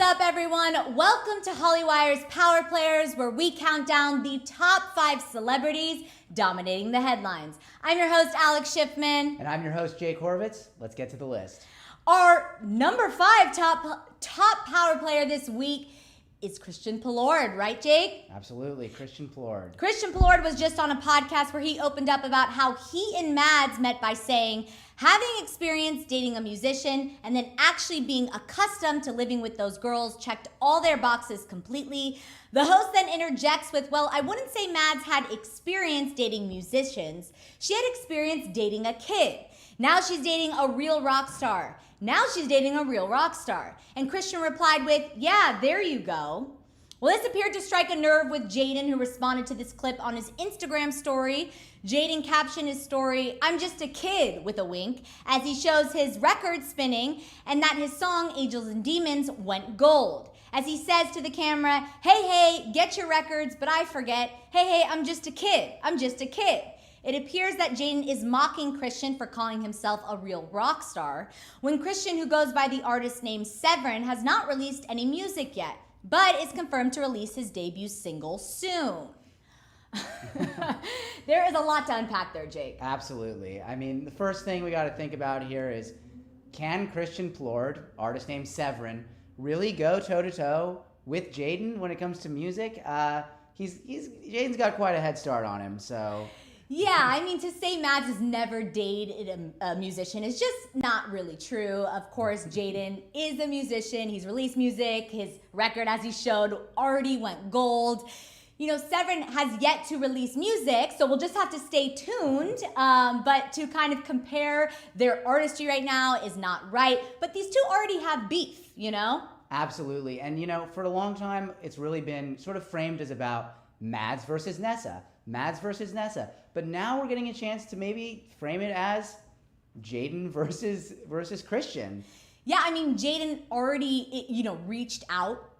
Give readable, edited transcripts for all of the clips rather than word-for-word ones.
up, everyone? Welcome to Hollywire's Power Players, where we count down the top 5 celebrities dominating the headlines. I'm your host, Alex Schiffman. And I'm your host, Jake Horvitz. Let's get to the list. Our number 5 top power player this week is Christian Plourde, right, Jake? Absolutely, Christian Plourde. Christian Plourde was just on a podcast where he opened up about how he and Mads met by saying, having experience dating a musician and then actually being accustomed to living with those girls checked all their boxes completely. The host then interjects with, well, I wouldn't say Mads had experience dating musicians. She had experience dating a kid. Now she's dating a real rock star. Now she's dating a real rock star. And Christian replied with, yeah, there you go. Well, this appeared to strike a nerve with Jaden, who responded to this clip on his Instagram story. Jaden captioned his story, I'm just a kid, with a wink, as he shows his record spinning and that his song, Angels and Demons, went gold. As he says to the camera, hey, get your records, but I forget. Hey, I'm just a kid. I'm just a kid. It appears that Jaden is mocking Christian for calling himself a real rock star, when Christian, who goes by the artist name Severin, has not released any music yet, but is confirmed to release his debut single soon. There is a lot to unpack there, Jake. Absolutely. I mean, the first thing we got to think about here is, can Christian Plourde, artist named Severin, really go toe-to-toe with Jaden when it comes to music? Jaden's got quite a head start on him, so... Yeah, I mean, to say Mads has never dated a musician is just not really true. Of course, Jaden is a musician. He's released music. His record, as he showed, already went gold. You know, Severin has yet to release music, so we'll just have to stay tuned. But to kind of compare their artistry right now is not right. But these two already have beef, you know? Absolutely. And, you know, for a long time, it's really been sort of framed as about Mads versus Nessa. Mads versus Nessa. But now we're getting a chance to maybe frame it as Jaden versus Christian. Yeah, I mean, Jaden already, reached out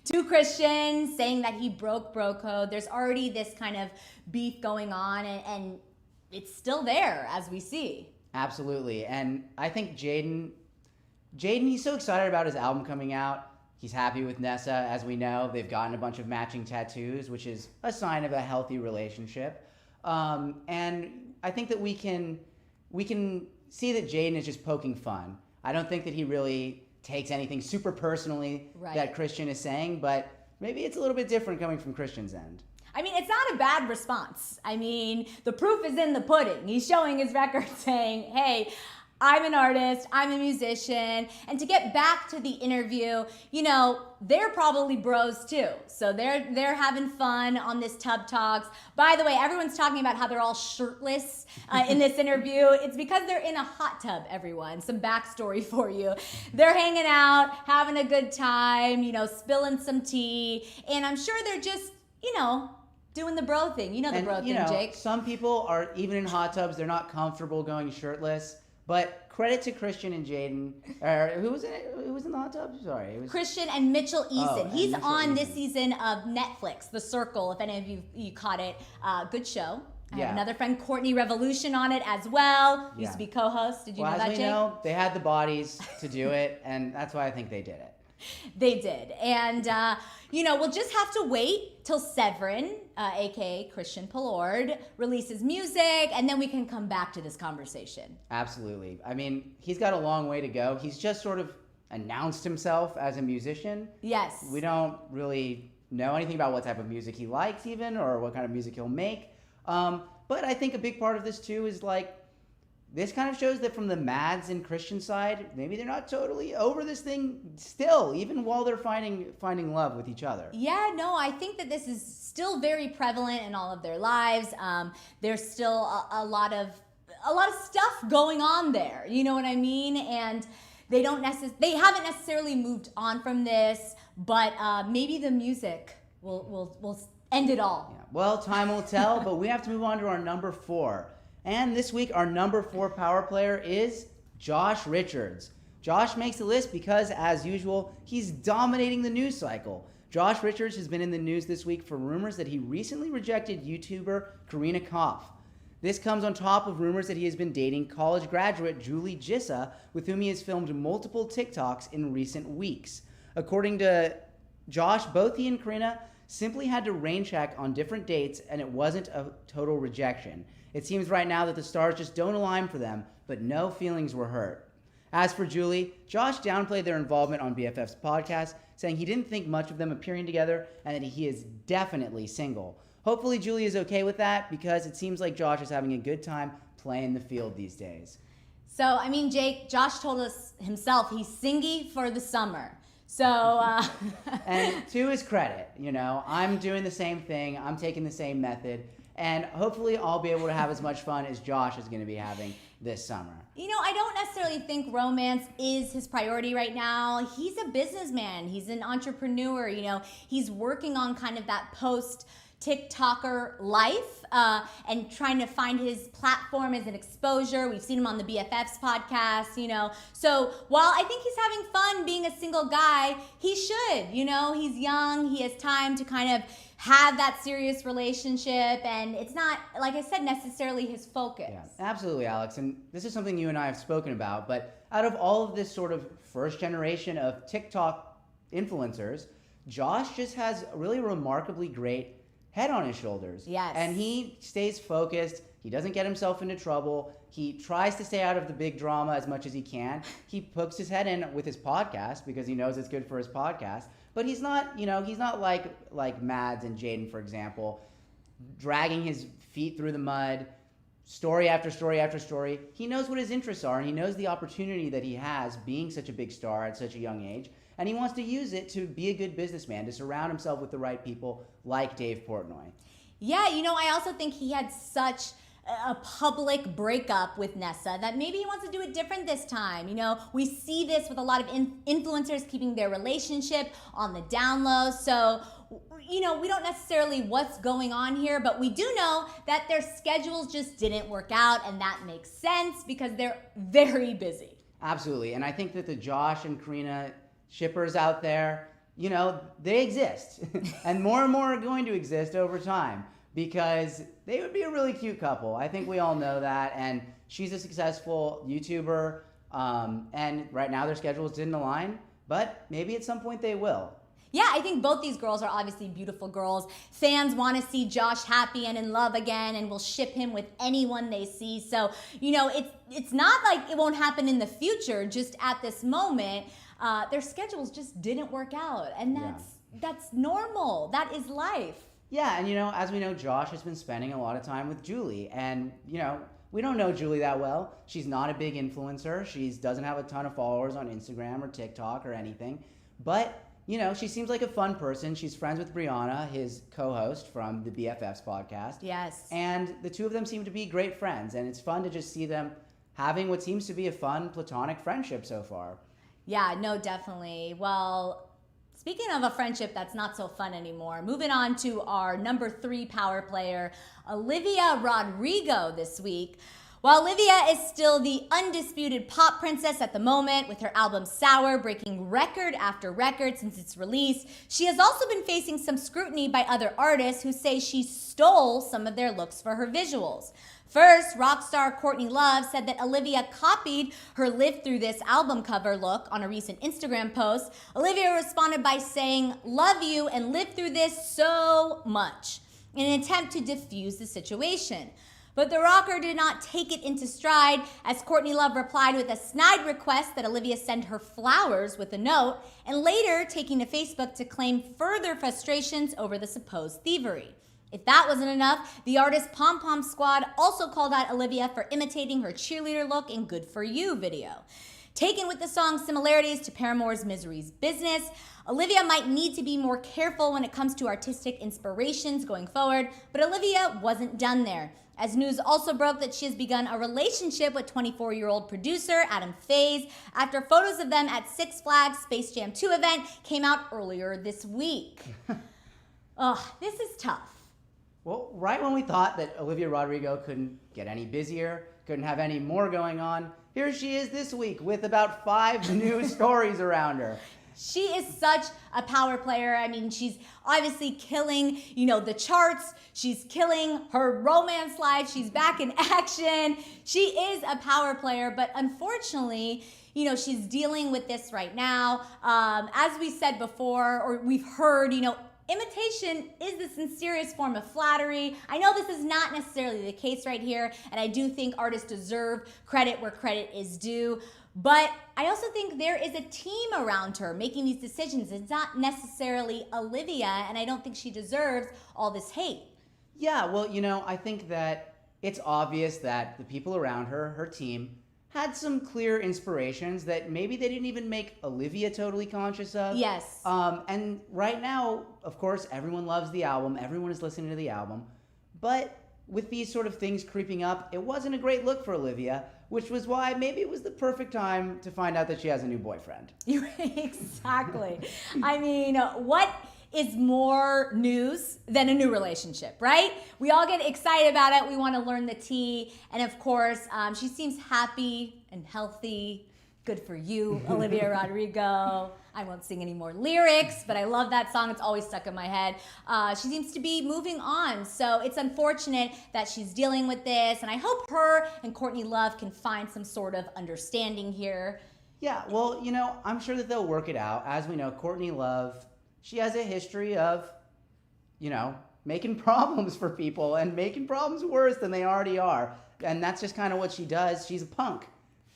to Christian, saying that he broke bro code. There's already this kind of beef going on, and it's still there, as we see. Absolutely. And I think Jaden, he's so excited about his album coming out. He's happy with Nessa, as we know. They've gotten a bunch of matching tattoos, which is a sign of a healthy relationship. And I think that we can see that Jaden is just poking fun. I don't think that he really takes anything super personally that Christian is saying, but maybe it's a little bit different coming from Christian's end. I mean, it's not a bad response. I mean, the proof is in the pudding. He's showing his record saying, hey, I'm an artist, I'm a musician. And to get back to the interview, you know, they're probably bros too. So they're having fun on this Tub Talks. By the way, everyone's talking about how they're all shirtless in this interview. It's because they're in a hot tub, everyone. Some backstory for you. They're hanging out, having a good time, spilling some tea. And I'm sure they're just, doing the bro thing. You know the bro thing, Jake. Some people are, even in hot tubs, they're not comfortable going shirtless. But credit to Christian and Jaden. Who was in it? Who was in the hot tub? Sorry, it was Christian and Mitchell Eason. Oh, He's Mitchell on Eason. this season of Netflix, The Circle. If any of you caught it, good show. I have another friend, Courtney Revolution, on it as well. Used to be co-host. Did you know that, Jake? As we know, they had the bodies to do it, and that's why I think they did it. They did. And, we'll just have to wait till Severin, a.k.a. Christian Plourde, releases music, and then we can come back to this conversation. Absolutely. I mean, he's got a long way to go. He's just sort of announced himself as a musician. Yes. We don't really know anything about what type of music he likes even, or what kind of music he'll make. But I think a big part of this, too, is this kind of shows that from the Mads and Christian side, maybe they're not totally over this thing still, even while they're finding love with each other. Yeah, no, I think that this is still very prevalent in all of their lives. There's still a lot of stuff going on there. You know what I mean? And they haven't necessarily moved on from this, but maybe the music will end it all. Yeah. Well, time will tell, but we have to move on to our number 4. And this week, our number 4 power player is Josh Richards. Josh makes the list because, as usual, he's dominating the news cycle. Josh Richards has been in the news this week for rumors that he recently rejected YouTuber Karina Koff. This comes on top of rumors that he has been dating college graduate Julie Gissa, with whom he has filmed multiple TikToks in recent weeks. According to Josh, both he and Karina simply had to rain check on different dates, and it wasn't a total rejection. It seems right now that the stars just don't align for them, but no feelings were hurt. As for Julie, Josh downplayed their involvement on BFF's podcast, saying he didn't think much of them appearing together and that he is definitely single. Hopefully Julie is okay with that, because it seems like Josh is having a good time playing the field these days. So, I mean, Jake, Josh told us himself he's singy for the summer. So, And to his credit, I'm doing the same thing. I'm taking the same method. And hopefully I'll be able to have as much fun as Josh is going to be having this summer. I don't necessarily think romance is his priority right now. He's a businessman. He's an entrepreneur. He's working on kind of that post-TikToker life and trying to find his platform as an exposure. We've seen him on the BFFs podcast, So while I think he's having fun being a single guy, he should, he's young. He has time to kind of have that serious relationship, and it's not, like I said, necessarily his focus. Yeah, absolutely, Alex. And this is something you and I have spoken about, but out of all of this sort of first generation of TikTok influencers, Josh just has a really remarkably great head on his shoulders. Yes. And he stays focused. He doesn't get himself into trouble. He tries to stay out of the big drama as much as he can. He pokes his head in with his podcast because he knows it's good for his podcast. But he's not, he's not like Mads and Jaden, for example, dragging his feet through the mud, story after story after story. He knows what his interests are, and he knows the opportunity that he has being such a big star at such a young age. And he wants to use it to be a good businessman, to surround himself with the right people like Dave Portnoy. Yeah, I also think he had such a public breakup with Nessa that maybe he wants to do it different this time. We see this with a lot of influencers keeping their relationship on the down low. So, we don't necessarily what's going on here, but we do know that their schedules just didn't work out, and that makes sense because they're very busy. Absolutely. And I think that the Josh and Karina shippers out there, they exist. And more are going to exist over time, because they would be a really cute couple. I think we all know that. And she's a successful YouTuber. And right now their schedules didn't align, but maybe at some point they will. Yeah, I think both these girls are obviously beautiful girls. Fans want to see Josh happy and in love again, and will ship him with anyone they see. So, it's not like it won't happen in the future. Just at this moment, their schedules just didn't work out. And that's normal. That is life. Yeah, and as we know, Josh has been spending a lot of time with Julie, and we don't know Julie that well. She's not a big influencer. She doesn't have a ton of followers on Instagram or TikTok or anything, but she seems like a fun person. She's friends with Brianna, his co-host from the BFFs podcast. Yes. And the two of them seem to be great friends, and it's fun to just see them having what seems to be a fun platonic friendship so far. Yeah, no, definitely. Well, speaking of a friendship that's not so fun anymore, moving on to our number 3 power player, Olivia Rodrigo this week. While Olivia is still the undisputed pop princess at the moment, with her album Sour breaking record after record since its release, she has also been facing some scrutiny by other artists who say she stole some of their looks for her visuals. First, rockstar Courtney Love said that Olivia copied her Live Through This album cover look on a recent Instagram post. Olivia responded by saying, "Love you and live through this so much," in an attempt to diffuse the situation. But the rocker did not take it into stride, as Courtney Love replied with a snide request that Olivia send her flowers with a note, and later taking to Facebook to claim further frustrations over the supposed thievery. If that wasn't enough, the artist Pom Pom Squad also called out Olivia for imitating her cheerleader look in Good For You video. Taken with the song's similarities to Paramore's Misery's Business, Olivia might need to be more careful when it comes to artistic inspirations going forward, but Olivia wasn't done there, as news also broke that she has begun a relationship with 24-year-old producer Adam Faze after photos of them at Six Flags Space Jam 2 event came out earlier this week. This is tough. Well, right when we thought that Olivia Rodrigo couldn't get any busier, couldn't have any more going on, here she is this week with about 5 new stories around her. She is such a power player. I mean, she's obviously killing, the charts. She's killing her romance life. She's back in action. She is a power player, but unfortunately, she's dealing with this right now. As we said before, or we've heard, imitation is the sincerest form of flattery. I know this is not necessarily the case right here, and I do think artists deserve credit where credit is due. But I also think there is a team around her making these decisions. It's not necessarily Olivia, and I don't think she deserves all this hate. Yeah, well, I think that it's obvious that the people around her, her team, had some clear inspirations that maybe they didn't even make Olivia totally conscious of. Yes. And right now, of course, everyone loves the album. Everyone is listening to the album. But with these sort of things creeping up, it wasn't a great look for Olivia, which was why maybe it was the perfect time to find out that she has a new boyfriend. Exactly. I mean, what is more news than a new relationship, right? We all get excited about it. We want to learn the tea. And of course, she seems happy and healthy. Good for you, Olivia Rodrigo. I won't sing any more lyrics, but I love that song. It's always stuck in my head. She seems to be moving on. So it's unfortunate that she's dealing with this. And I hope her and Courtney Love can find some sort of understanding here. Yeah, well, I'm sure that they'll work it out. As we know, Courtney Love, she has a history of, making problems for people and making problems worse than they already are. And that's just kind of what she does. She's a punk.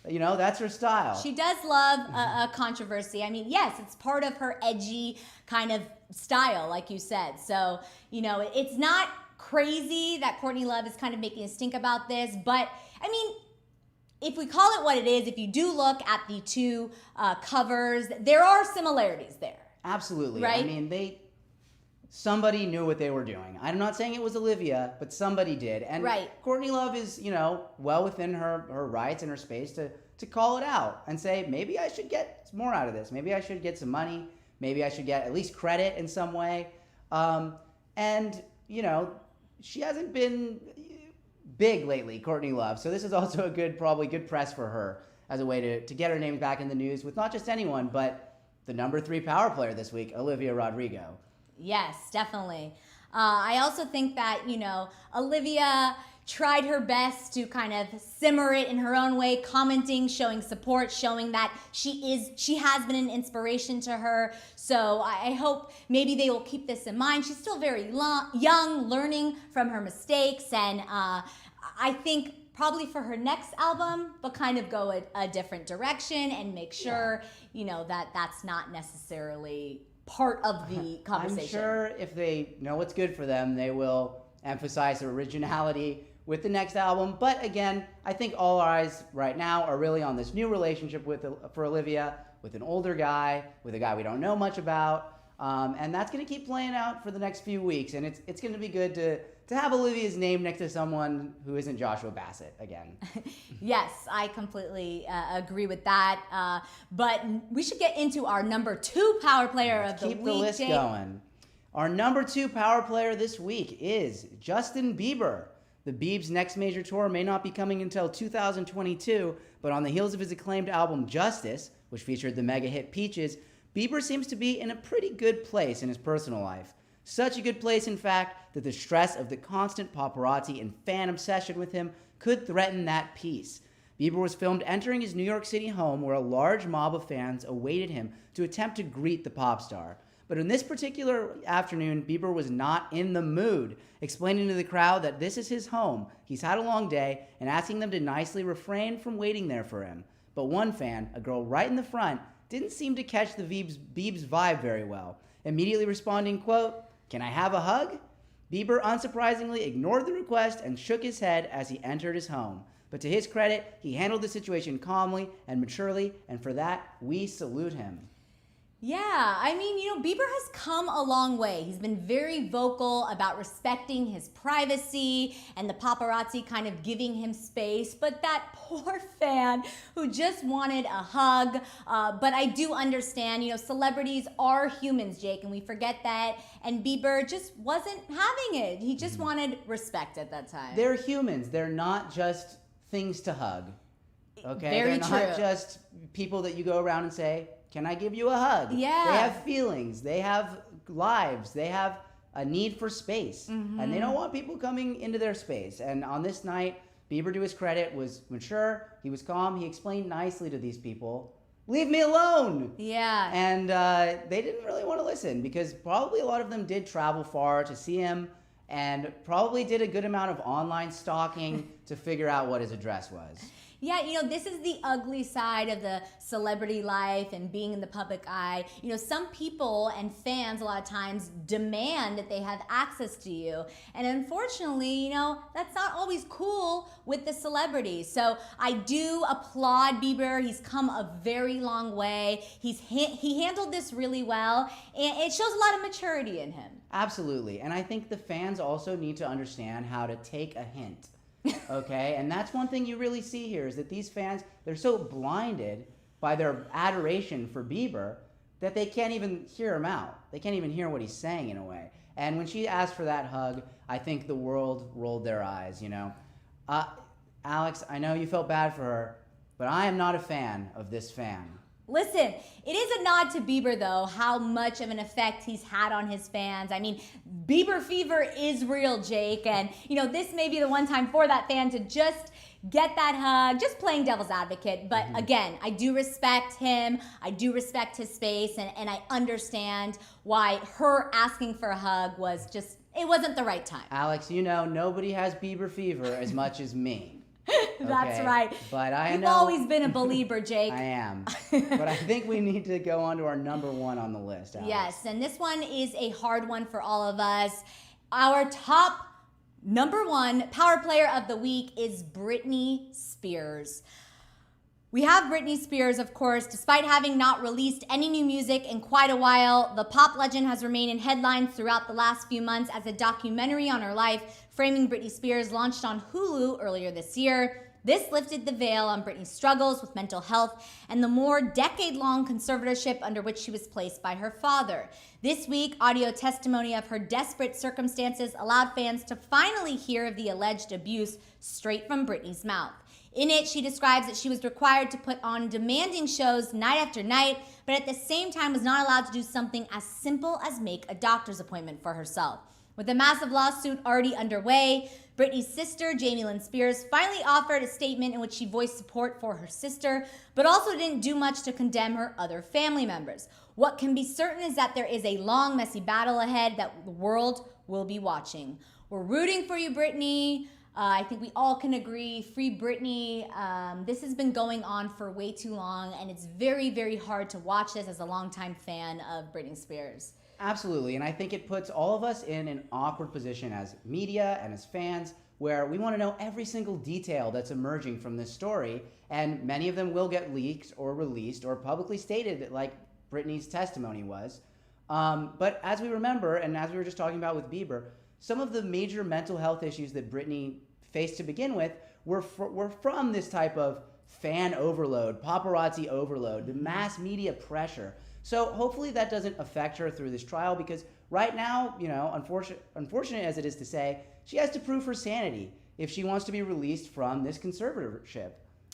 That's her style. She does love a controversy. I mean, yes, it's part of her edgy kind of style, like you said. So, it's not crazy that Courtney Love is kind of making a stink about this. But, I mean, if we call it what it is, if you do look at the two covers, there are similarities there. Absolutely. Right? I mean, somebody knew what they were doing. I'm not saying it was Olivia, but somebody did. And right. Courtney Love is, well within her rights and her space to call it out and say, maybe I should get more out of this. Maybe I should get some money. Maybe I should get at least credit in some way. And, she hasn't been big lately, Courtney Love. So this is also probably good press for her as a way to get her name back in the news with not just anyone, but the number 3 power player this week, Olivia Rodrigo. Yes, definitely. I also think that, Olivia tried her best to kind of simmer it in her own way, commenting, showing support, showing that she has been an inspiration to her. So I hope maybe they will keep this in mind. She's still very young, learning from her mistakes, and I think probably for her next album, but kind of go a different direction and make sure, that that's not necessarily part of the conversation. I'm sure if they know what's good for them, they will emphasize originality with the next album. But again, I think all our eyes right now are really on this new relationship for Olivia with an older guy, with a guy we don't know much about. And that's going to keep playing out for the next few weeks. And it's going to be good to have Olivia's name next to someone who isn't Joshua Bassett again. Yes, I completely agree with that. But we should get into our number 2 power player of the week. Keep the list going. Our number 2 power player this week is Justin Bieber. The Biebs' next major tour may not be coming until 2022, but on the heels of his acclaimed album Justice, which featured the mega hit Peaches, Bieber seems to be in a pretty good place in his personal life. Such a good place, in fact, that the stress of the constant paparazzi and fan obsession with him could threaten that peace. Bieber was filmed entering his New York City home where a large mob of fans awaited him to attempt to greet the pop star. But in this particular afternoon, Bieber was not in the mood, explaining to the crowd that this is his home, he's had a long day, and asking them to nicely refrain from waiting there for him. But one fan, a girl right in the front, didn't seem to catch the Biebs' vibe very well, immediately responding, quote, "Can I have a hug?" Bieber unsurprisingly ignored the request and shook his head as he entered his home. But to his credit, he handled the situation calmly and maturely, and for that, we salute him. Yeah, I mean, Bieber has come a long way. He's been very vocal about respecting his privacy and the paparazzi kind of giving him space. But that poor fan who just wanted a hug. But I do understand, celebrities are humans, Jake, and we forget that. And Bieber just wasn't having it. He just wanted respect at that time. They're humans. They're not just things to hug. Okay? Very They're true. not just people that you go around and say, "Can I give you a hug?" Yeah. They have feelings. They have lives. They have a need for space. Mm-hmm. And they don't want people coming into their space. And on this night, Bieber, to his credit, was mature. He was calm. He explained nicely to these people, leave me alone. Yeah. And they didn't really want to listen because probably a lot of them did travel far to see him and probably did a good amount of online stalking to figure out what his address was. Yeah, this is the ugly side of the celebrity life and being in the public eye. Some people and fans a lot of times demand that they have access to you. And unfortunately, that's not always cool with the celebrities. So I do applaud Bieber. He's come a very long way. He handled this really well, and it shows a lot of maturity in him. Absolutely. And I think the fans also need to understand how to take a hint. Okay, and that's one thing you really see here is that these fans, they're so blinded by their adoration for Bieber that they can't even hear him out. They can't even hear what he's saying in a way. And when she asked for that hug, I think the world rolled their eyes, Alex, I know you felt bad for her, but I am not a fan of this fan. Listen, it is a nod to Bieber, though, how much of an effect he's had on his fans. I mean, Bieber fever is real, Jake. And, this may be the one time for that fan to just get that hug, just playing devil's advocate. But again, I do respect him. I do respect his space. And I understand why her asking for a hug was just, it wasn't the right time. Alex, nobody has Bieber fever as much as me. That's okay, right. But You've always been a believer, Jake. I am. But I think we need to go on to our number one on the list, Alex. Yes, and this one is a hard one for all of us. Our top number one power player of the week is Britney Spears. We have Britney Spears, of course. Despite having not released any new music in quite a while, the pop legend has remained in headlines throughout the last few months as a documentary on her life, Framing Britney Spears, launched on Hulu earlier this year. This lifted the veil on Britney's struggles with mental health and the more decade-long conservatorship under which she was placed by her father. This week, audio testimony of her desperate circumstances allowed fans to finally hear of the alleged abuse straight from Britney's mouth. In it, she describes that she was required to put on demanding shows night after night, but at the same time was not allowed to do something as simple as make a doctor's appointment for herself. With a massive lawsuit already underway, Britney's sister, Jamie Lynn Spears, finally offered a statement in which she voiced support for her sister, but also didn't do much to condemn her other family members. What can be certain is that there is a long, messy battle ahead that the world will be watching. We're rooting for you, Britney. I think we all can agree, free Britney. This has been going on for way too long, and it's very, very hard to watch this as a longtime fan of Britney Spears. Absolutely, and I think it puts all of us in an awkward position as media and as fans where we want to know every single detail that's emerging from this story, and many of them will get leaked or released or publicly stated like Britney's testimony was. But as we remember, and as we were just talking about with Bieber, some of the major mental health issues that Britney faced to begin with were from this type of fan overload, paparazzi overload, the mass media pressure. So hopefully that doesn't affect her through this trial because right now, unfortunate as it is to say, she has to prove her sanity if she wants to be released from this conservatorship.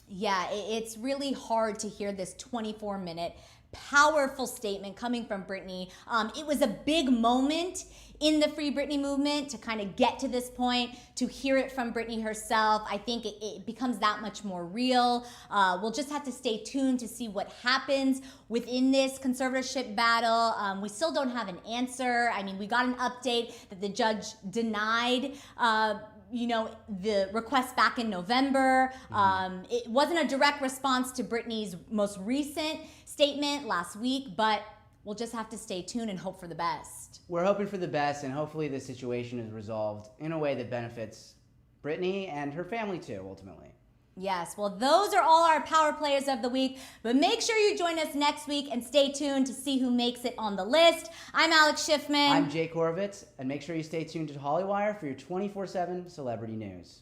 Yeah, it's really hard to hear this 24-minute powerful statement coming from Britney. It was a big moment in the Free Britney movement to kind of get to this point, to hear it from Britney herself. I think it becomes that much more real. We'll just have to stay tuned to see what happens within this conservatorship battle. We still don't have an answer. I mean, we got an update that the judge denied the request back in November. It wasn't a direct response to Britney's most recent statement last week, but we'll just have to stay tuned and hope for the best. We're hoping for the best, and hopefully the situation is resolved in a way that benefits Britney and her family too, ultimately. Yes, well, those are all our power players of the week, but make sure you join us next week and stay tuned to see who makes it on the list. I'm Alex Schiffman. I'm Jake Horowitz, and make sure you stay tuned to Hollywire for your 24/7 celebrity news.